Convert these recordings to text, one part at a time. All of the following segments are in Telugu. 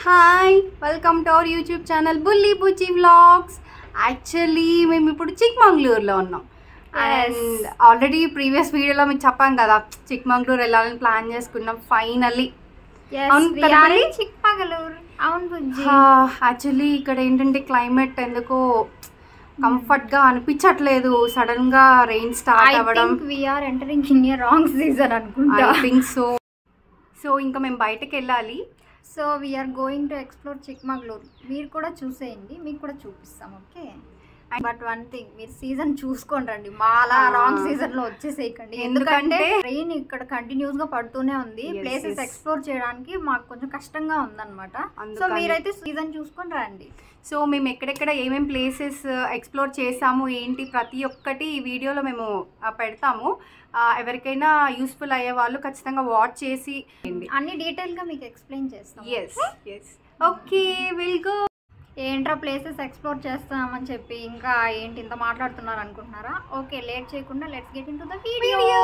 Hi welcome to our YouTube channel బుల్లి బుజ్జి వ్లాగ్స్. యాక్చువల్లీ మేము ఇప్పుడు చిక్మంగళూరులో ఉన్నాం. అండ్ ఆల్రెడీ ప్రీవియస్ వీడియోలో మీకు చెప్పాం కదా, చిక్మంగళూరు వెళ్ళాలని ప్లాన్ చేసుకున్నాం ఫైనల్లీ. యాక్చువల్లీ ఇక్కడ ఏంటంటే క్లైమేట్ ఎందుకో కంఫర్ట్ గా అనిపించట్లేదు. సడన్ గా రెయిన్ స్టార్ట్ అవ్వడం, we're entering in a wrong season అనుకుంటా. ఐ థింక్ సో ఇంకా మేము బయటకు వెళ్ళాలి. So we're going to explore Chikmagalur. మీరు కూడా చూసేయండి, మీకు కూడా చూపిస్తాం. ఓకే, బట్ వన్ థింగ్, మీరు సీజన్ చూసుకొని రండి, మాలా రాంగ్ సీజన్ లో వచ్చేసేయకండి. ఎందుకంటే రెయిన్ ఇక్కడ కంటిన్యూస్ గా పడుతూనే ఉంది. ప్లేసెస్ ఎక్స్ప్లోర్ చేయడానికి మాకు కొంచెం కష్టంగా ఉందన్నమాట. సో మీరైతే సీజన్ చూసుకొని రండి. సో మేము ఎక్కడెక్కడ ఏమేమి ప్లేసెస్ ఎక్స్ప్లోర్ చేసాము ఏంటి ప్రతి ఒక్కటి ఈ వీడియోలో మేము పెడతాము. ఎవరికైనా యూస్ఫుల్ అయ్యే వాళ్ళు ఖచ్చితంగా వాచ్ చేసి అన్ని డీటెయిల్గా మీకు ఎక్స్ప్లెయిన్ చేస్తాం. Okay, will go. ఏంట్రా ప్లేసెస్ ఎక్స్ప్లోర్ చేస్తామని చెప్పి ఇంకా ఏంటి ఇంత మాట్లాడుతున్నారు అనుకుంటున్నారా? ఓకే, లేట్ చేయకుండా let's get into the video.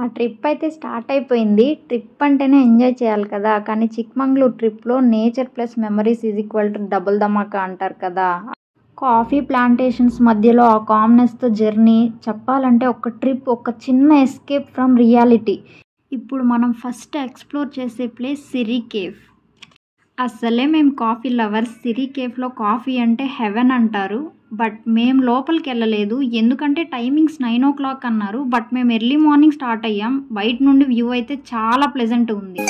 మా ట్రిప్ అయితే స్టార్ట్ అయిపోయింది. ట్రిప్ అంటేనే ఎంజాయ్ చేయాలి కదా, కానీ చిక్మంగళూరు ట్రిప్లో nature plus memories is equal to double ధమాకా అంటారు కదా. కాఫీ ప్లాంటేషన్స్ మధ్యలో ఆ కామ్నెస్తో జర్నీ చెప్పాలంటే ఒక ట్రిప్, ఒక చిన్న ఎస్కేప్ ఫ్రమ్ రియాలిటీ. ఇప్పుడు మనం ఫస్ట్ ఎక్స్ప్లోర్ చేసే ప్లేస్ సిరి కేఫ్. అసలే మేము కాఫీ లవర్స్. సిరి కేఫ్లో కాఫీ అంటే హెవెన్ అంటారు. బట్ మేము లోపలికి వెళ్ళలేదు, ఎందుకంటే టైమింగ్స్ 9 o'clock అన్నారు. బట్ మేము ఎర్లీ మార్నింగ్ స్టార్ట్ అయ్యాం. బయట నుండి వ్యూ అయితే చాలా ప్లెజెంట్ ఉంది.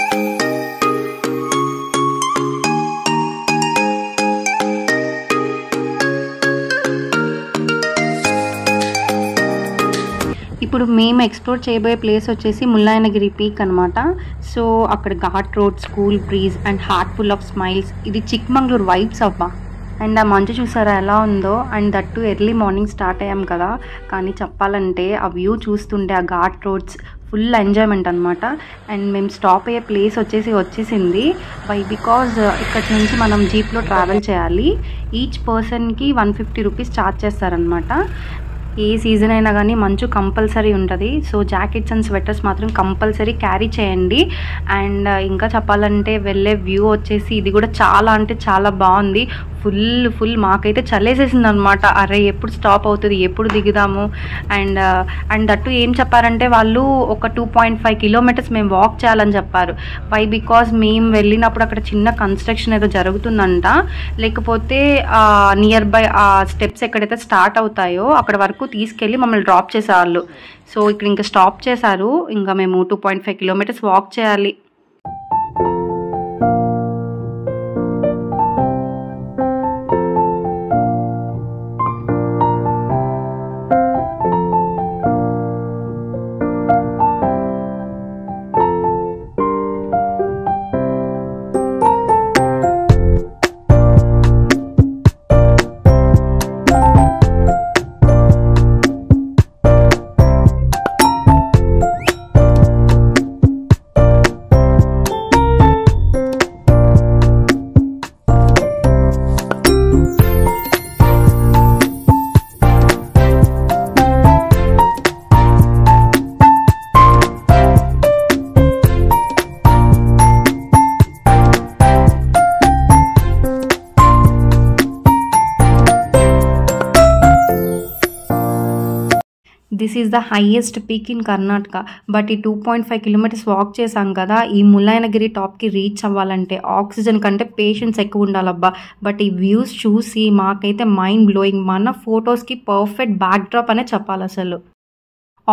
ఇప్పుడు మేము ఎక్స్ప్లోర్ చేయబోయే ప్లేస్ వచ్చేసి ముల్లాయనగిరి పీక్ అనమాట. సో అక్కడ ghat road, school breeze and heart full of smiles. ఇది చిక్మంగళూరు వైబ్స్ అబ్బా. అండ్ ఆ మంచు చూసారా ఎలా ఉందో. And that early morning start అయ్యాం కదా, కానీ చెప్పాలంటే ఆ వ్యూ చూస్తుంటే ఆ ఘాట్ రోడ్స్ ఫుల్ ఎంజాయ్మెంట్ అనమాట. అండ్ మేము స్టాప్ అయ్యే ప్లేస్ వచ్చేసింది. బికాజ్ ఇక్కడ నుంచి మనం జీప్లో ట్రావెల్ చేయాలి. ఈచ్ పర్సన్కి 150 రూపీస్ ఛార్జ్ చేస్తారనమాట. ఏ సీజన్ అయినా కానీ మంచు కంపల్సరీ ఉంటుంది. సో జాకెట్స్ అండ్ స్వెటర్స్ మాత్రం కంపల్సరీ క్యారీ చేయండి. అండ్ ఇంకా చెప్పాలంటే వెళ్ళే వ్యూ వచ్చేసి ఇది కూడా చాలా అంటే చాలా బాగుంది. ఫుల్ మాకైతే చల్లేసేసింది అనమాట. అరే ఎప్పుడు స్టాప్ అవుతుంది, ఎప్పుడు దిగుదాము. అండ్ దట్టు ఏం చెప్పారంటే వాళ్ళు ఒక 2.5 kilometers మేము వాక్ చేయాలని చెప్పారు. బికాజ్ మేము వెళ్ళినప్పుడు అక్కడ చిన్న కన్స్ట్రక్షన్ ఏదో జరుగుతుందంట. లేకపోతే నియర్ బై ఆ స్టెప్స్ ఎక్కడైతే స్టార్ట్ అవుతాయో అక్కడ వరకు తీసుకెళ్ళి మమ్మల్ని డ్రాప్ చేసేవాళ్ళు. సో ఇక్కడ ఇంకా స్టాప్ చేశారు. ఇంకా మేము 2.5 kilometers వాక్ చేయాలి. This is the highest peak in Karnataka. But ఈ 2.5 kilometers వాక్ చేసాం కదా, ఈ ముల్లాయనగిరి టాప్కి రీచ్ అవ్వాలంటే ఆక్సిజన్ కంటే పేషెన్స్ ఎక్కువ ఉండాలబ్బా. బట్ ఈ వ్యూస్ చూసి మాకైతే మైండ్ బ్లోయింగ్. మన ఫొటోస్కి పర్ఫెక్ట్ బ్యాక్ డ్రాప్ అనే చెప్పాలి. అసలు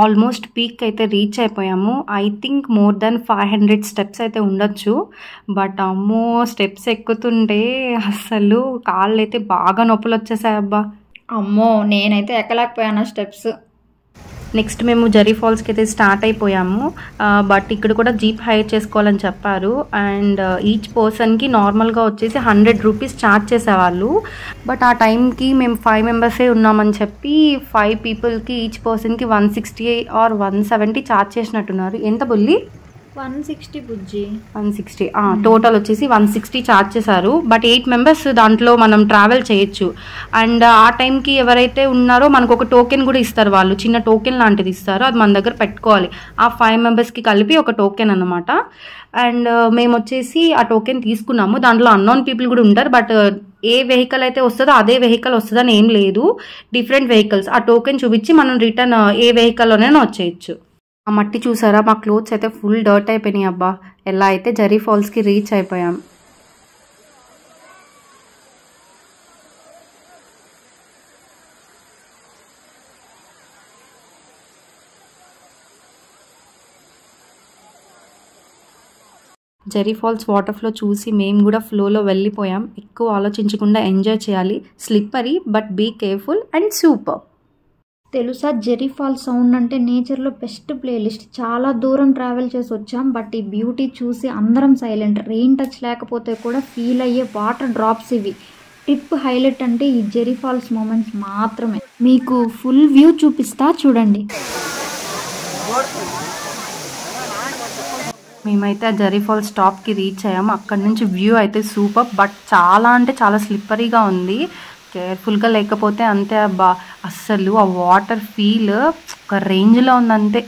ఆల్మోస్ట్ పీక్ అయితే రీచ్ అయిపోయాము. I think more than 500 steps అయితే ఉండొచ్చు. బట్ అమ్మో స్టెప్స్ ఎక్కుతుంటే అసలు కాళ్ళు అయితే బాగా నొప్పులు వచ్చేసాయి అబ్బా. అమ్మో నేనైతే ఎక్కలేకపోయాను స్టెప్స్. నెక్స్ట్ మేము జరీ ఫాల్స్కి అయితే స్టార్ట్ అయిపోయాము. బట్ ఇక్కడ కూడా జీప్ హైర్ చేసుకోవాలని చెప్పారు. అండ్ ఈచ్ పర్సన్కి నార్మల్గా వచ్చేసి 100 రూపీస్ ఛార్జ్ చేసేవాళ్ళు. బట్ ఆ టైంకి మేము 5 మెంబర్సే ఉన్నామని చెప్పి 5 peopleకి ఈచ్ పర్సన్కి 160 or 170 ఛార్జ్ చేసినట్టున్నారు. ఎంత బుల్లి? 160 బుజ్జి. 160 టోటల్ వచ్చేసి 160 ఛార్జ్ చేశారు. బట్ 8 మెంబర్స్ దాంట్లో మనం ట్రావెల్ చేయొచ్చు. అండ్ ఆ టైంకి ఎవరైతే ఉన్నారో మనకు ఒక టోకెన్ కూడా ఇస్తారు, వాళ్ళు చిన్న టోకెన్ లాంటిది ఇస్తారు, అది మన దగ్గర పెట్టుకోవాలి. ఆ 5 మెంబర్స్కి కలిపి ఒక టోకెన్ అనమాట. అండ్ మేము వచ్చేసి ఆ టోకెన్ తీసుకున్నాము. దాంట్లో అన్నోన్ పీపుల్ కూడా ఉంటారు. బట్ ఏ వెహికల్ అయితే వస్తుందో అదే వెహికల్ వస్తుందని ఏం లేదు, డిఫరెంట్ వెహికల్స్. ఆ టోకెన్ చూపించి మనం రిటర్న్ ఏ వెహికల్లోనైనా వచ్చేయచ్చు. ఆ మట్టి చూసారా, మా క్లోత్స్ అయితే ఫుల్ డర్ట్ అయిపోయినాయి అబ్బా. ఎలా అయితే జరీ ఫాల్స్కి రీచ్ అయిపోయాం. జెరీ ఫాల్స్ వాటర్ ఫ్లో చూసి మేము కూడా ఫ్లోలో వెళ్ళిపోయాం. ఎక్కువ ఆలోచించకుండా ఎంజాయ్ చేయాలి. Slippery but be careful and super. తెలుసా, జెరీ ఫాల్స్ సౌండ్ అంటే నేచర్లో బెస్ట్ ప్లేలిస్ట్. చాలా దూరం ట్రావెల్ చేసి వచ్చాం, బట్ ఈ బ్యూటీ చూసి అందరం సైలెంట్. రెయిన్ టచ్ లేకపోతే కూడా ఫీల్ అయ్యే వాటర్ డ్రాప్స్ ఇవి. ట్రిప్ హైలైట్ అంటే ఈ జెరీ ఫాల్స్ మూమెంట్స్ మాత్రమే. మీకు ఫుల్ వ్యూ చూపిస్తా చూడండి. మేమైతే ఆ జెరీ ఫాల్స్ టాప్కి రీచ్ అయ్యాము. అక్కడ నుంచి వ్యూ అయితే సూపర్, బట్ చాలా అంటే చాలా స్లిప్పరీగా ఉంది. కేర్ఫుల్గా లేకపోతే అంతే అబ్బా. అస్సలు ఆ వాటర్ ఫీల్ ఒక రేంజ్లో ఉందంతే.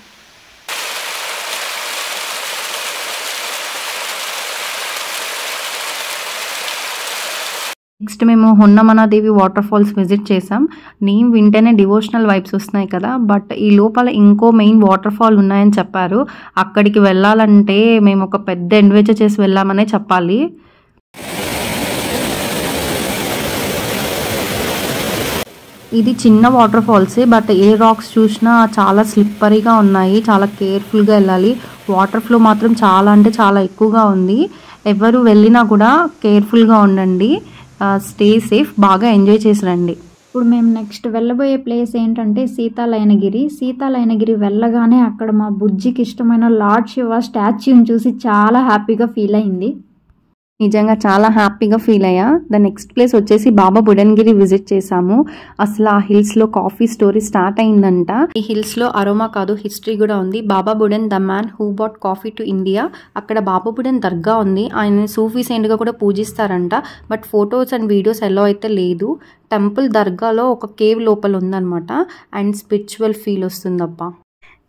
నెక్స్ట్ మేము హొన్నమనాదేవి వాటర్ ఫాల్స్ విజిట్ చేసాం. నేమ్ వింటేనే డివోషనల్ వైబ్స్ వస్తున్నాయి కదా, బట్ ఈ లోపల ఇంకో మెయిన్ వాటర్ ఫాల్ ఉన్నాయని చెప్పారు. అక్కడికి వెళ్ళాలంటే మేము ఒక పెద్ద అడ్వెంచర్ చేసి వెళ్ళామనే చెప్పాలి. ఇది చిన్న వాటర్ ఫాల్స్, బట్ ఏ రాక్స్ చూసినా చాలా స్లిప్పరీగా ఉన్నాయి. చాలా కేర్ఫుల్గా వెళ్ళాలి. వాటర్ ఫ్లో మాత్రం చాలా అంటే చాలా ఎక్కువగా ఉంది. ఎవరు వెళ్ళినా కూడా కేర్ఫుల్గా ఉండండి. స్టే సేఫ్, బాగా ఎంజాయ్ చేసి రండి. ఇప్పుడు మేము నెక్స్ట్ వెళ్ళబోయే ప్లేస్ ఏంటంటే సీతాలయనగిరి. సీతాలయనగిరి వెళ్ళగానే అక్కడ మా బుజ్జికి ఇష్టమైన లార్డ్ శివ స్టాచ్యూని చూసి చాలా హ్యాపీగా ఫీల్ అయింది. నిజంగా చాలా హ్యాపీగా ఫీల్ అయ్యా. ద నెక్స్ట్ ప్లేస్ వచ్చేసి బాబా బుడన్గిరి విజిట్ చేసాము. అసలు ఆ హిల్స్లో కాఫీ స్టోరీ స్టార్ట్ అయిందంట. ఈ హిల్స్లో అరోమా కాదు, హిస్టరీ కూడా ఉంది. Baba Budan the man who bought coffee to India. అక్కడ బాబా బుడన్ దర్గా ఉంది. ఆయన సూఫీ సెయింట్గా కూడా పూజిస్తారంట. బట్ ఫొటోస్ అండ్ వీడియోస్ ఎలా అయితే లేదు. టెంపుల్ దర్గాలో ఒక కేవ్ లోపల ఉందన్నమాట. అండ్ స్పిరిచువల్ ఫీల్ వస్తుందబ్బా.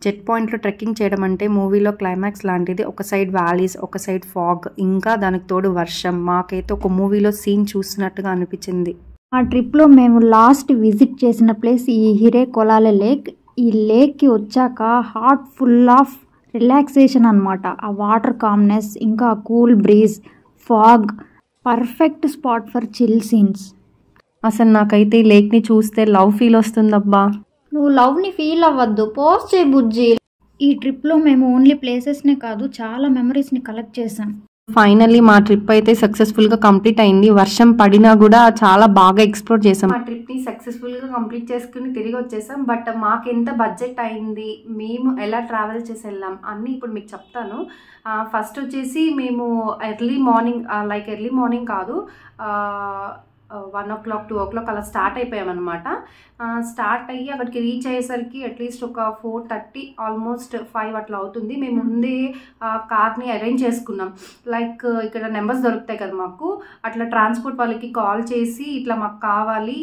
జెట్ పాయింట్లో ట్రెక్కింగ్ చేయడం అంటే మూవీలో క్లైమాక్స్ లాంటిది. ఒక సైడ్ వ్యాలీస్, ఒక సైడ్ ఫాగ్, ఇంకా దానికి తోడు వర్షం. మాకైతే ఒక మూవీలో సీన్ చూసినట్టుగా అనిపించింది. ఆ ట్రిప్లో మేము లాస్ట్ విజిట్ చేసిన ప్లేస్ ఈ హిరే కొలాలే లేక్. ఈ లేక్కి వచ్చాక హార్ట్ ఫుల్ ఆఫ్ రిలాక్సేషన్ అనమాట. ఆ వాటర్ కామ్నెస్, ఇంకా cool breeze, fog, perfect spot for chill scenes. అసలు నాకైతే ఈ లేక్ని చూస్తే లవ్ ఫీల్ వస్తుందబ్బా. నువ్వు లవ్ని ఫీల్ అవ్వద్దు, పోస్ట్ చేయి బుజ్జి. ఈ ట్రిప్లో మేము ఓన్లీ ప్లేసెస్నే కాదు, చాలా మెమరీస్ని కలెక్ట్ చేసాం. ఫైనల్లీ మా ట్రిప్ అయితే సక్సెస్ఫుల్గా కంప్లీట్ అయింది. వర్షం పడినా కూడా చాలా బాగా ఎక్స్ప్లోర్ చేసాం. మా ట్రిప్ని సక్సెస్ఫుల్గా కంప్లీట్ చేసుకుని తిరిగి వచ్చేసాం. బట్ మాకు ఎంత బడ్జెట్ అయింది, మేము ఎలా ట్రావెల్ చేసి వెళ్ళాం అన్నీ ఇప్పుడు మీకు చెప్తాను. ఫస్ట్ వచ్చేసి మేము ఎర్లీ మార్నింగ్ కాదు, 1 o'clock 2 o'clock అలా స్టార్ట్ అయిపోయామన్నమాట. స్టార్ట్ అయ్యి అక్కడికి రీచ్ అయ్యేసరికి అట్లీస్ట్ ఒక 4:30 ఆల్మోస్ట్ 5 అట్లా అవుతుంది. మేము ముందే కార్ని అరేంజ్ చేసుకున్నాం. లైక్ ఇక్కడ నెంబర్స్ దొరుకుతాయి కదా మాకు, అట్లా ట్రాన్స్పోర్ట్ వాళ్ళకి కాల్ చేసి ఇట్లా మాకు కావాలి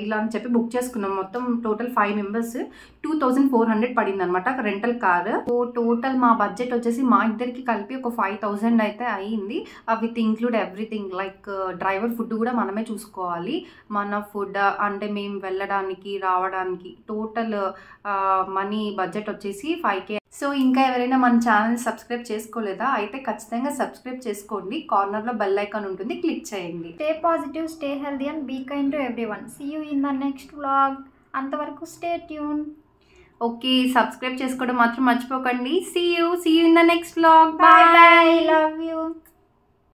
ఇలా అని చెప్పి బుక్ చేసుకున్నాం. మొత్తం టోటల్ 5 మెంబర్స్ 2400 పడింది అనమాట రెంటల్ కార్. టోటల్ మా బడ్జెట్ వచ్చేసి మా ఇద్దరికి కలిపి ఒక 5000 అయితే అయ్యింది. With include everything. Like driver food కూడా మనమే చూసుకోవాలి. మన ఫుడ్ అంటే మేము వెళ్ళడానికి రావడానికి టోటల్ మనీ బడ్జెట్ వచ్చేసి 5K. సో ఇంకా ఎవరైనా మన ఛానల్ సబ్స్క్రైబ్ చేసుకోలేదా అయితే ఖచ్చితంగా సబ్స్క్రైబ్ చేసుకోండి. కార్నర్లో బెల్ ఐకాన్ ఉంటుంది, క్లిక్ చేయండి. Stay positive, stay healthy and be kind to everyone. See you in the next vlog. అంతవరకు స్టే ట్యూన్. ఓకే, సబ్స్క్రైబ్ చేసుకోవడం మాత్రం మర్చిపోకండి. See you in the next vlog. Bye. Love you.